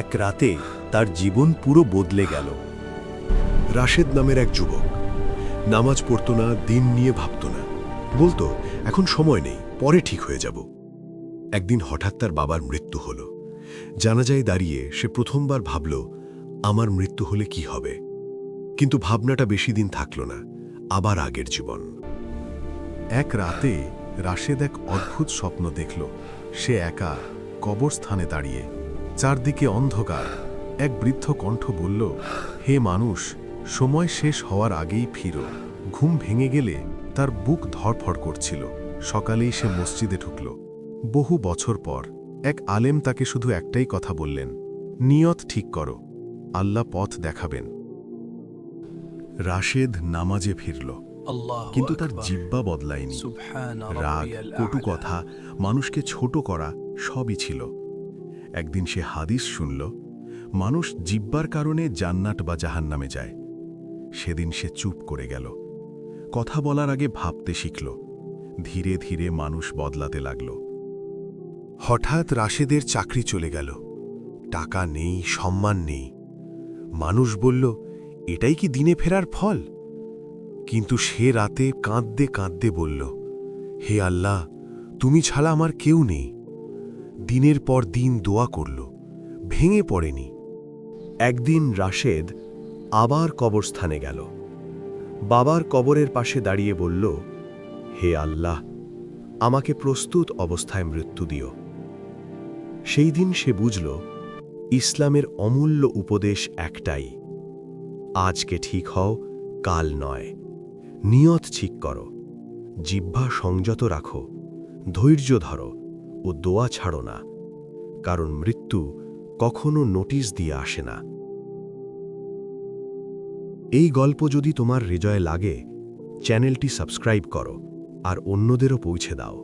এক রাতে তার জীবন পুরো বদলে গেল। রাশেদ নামের এক যুবক নামাজ পড়তো না, দিন নিয়ে ভাবত না, বলতো এখন সময় নেই, পরে ঠিক হয়ে যাব। একদিন হঠাৎ তার বাবার মৃত্যু হল। জানাজায় দাঁড়িয়ে সে প্রথমবার ভাবল, আমার মৃত্যু হলে কি হবে। কিন্তু ভাবনাটা বেশি দিন থাকল না, আবার আগের জীবন। এক রাতে রাশেদ এক অদ্ভুত স্বপ্ন দেখল। সে একা কবরস্থানে দাঁড়িয়ে, চারদিকে অন্ধকার। এক বৃদ্ধ কণ্ঠ বলল, হে মানুষ, সময় শেষ হওয়ার আগেই ফিরো। ঘুম ভেঙে গেলে তার বুক ধড়ফড় করছিল। সকালেই সে মসজিদে ঢুকল। বহু বছর পর এক আলেম তাকে শুধু একটাই কথা বললেন, নিয়ত ঠিক করো, আল্লাহ পথ দেখাবেন। রাশেদ নামাজে ফিরল, কিন্তু তার জিহ্বা বদলায়নি। রাগ, কটু কথা, মানুষকে ছোট করা সবই ছিল। একদিন সে হাদিস শুনল, মানুষ জিহ্বার কারণে জান্নাত বা জাহান্নামে যায়। সেদিন সে চুপ করে গেল, কথা বলার আগে ভাবতে শিখল। ধীরে ধীরে মানুষ বদলাতে লাগল। হঠাৎ রাশেদের চাকরি চলে গেল। টাকা নেই, সম্মান নেই। মানুষ বলল, এটাই কি দিনে ফেরার ফল? কিন্তু সে রাতে কাঁদতে কাঁদতে বলল, হে আল্লাহ, তুমি ছাড়া আমার কেউ নেই। দিনের পর দিন দোয়া করল, ভেঙে পড়েনি। একদিন রাশেদ আবার কবরস্থানে গেল। বাবার কবরের পাশে দাঁড়িয়ে বলল, হে আল্লাহ, আমাকে প্রস্তুত অবস্থায় মৃত্যু দিও। সেই দিন সে বুঝল, ইসলামের অমূল্য উপদেশ একটাই, আজকে ঠিক হও, কাল নয়। নিয়ত ঠিক করো, জিহ্বা সংযত রাখো, ধৈর্য ধরো ও দোয়া ছাড়ো না, কারণ মৃত্যু কখনো নোটিশ দিয়ে আসে না। এই গল্প যদি তোমার হৃদয়ে লাগে, চ্যানেলটি সাবস্ক্রাইব করো আর অন্যদেরও পৌঁছে দাও।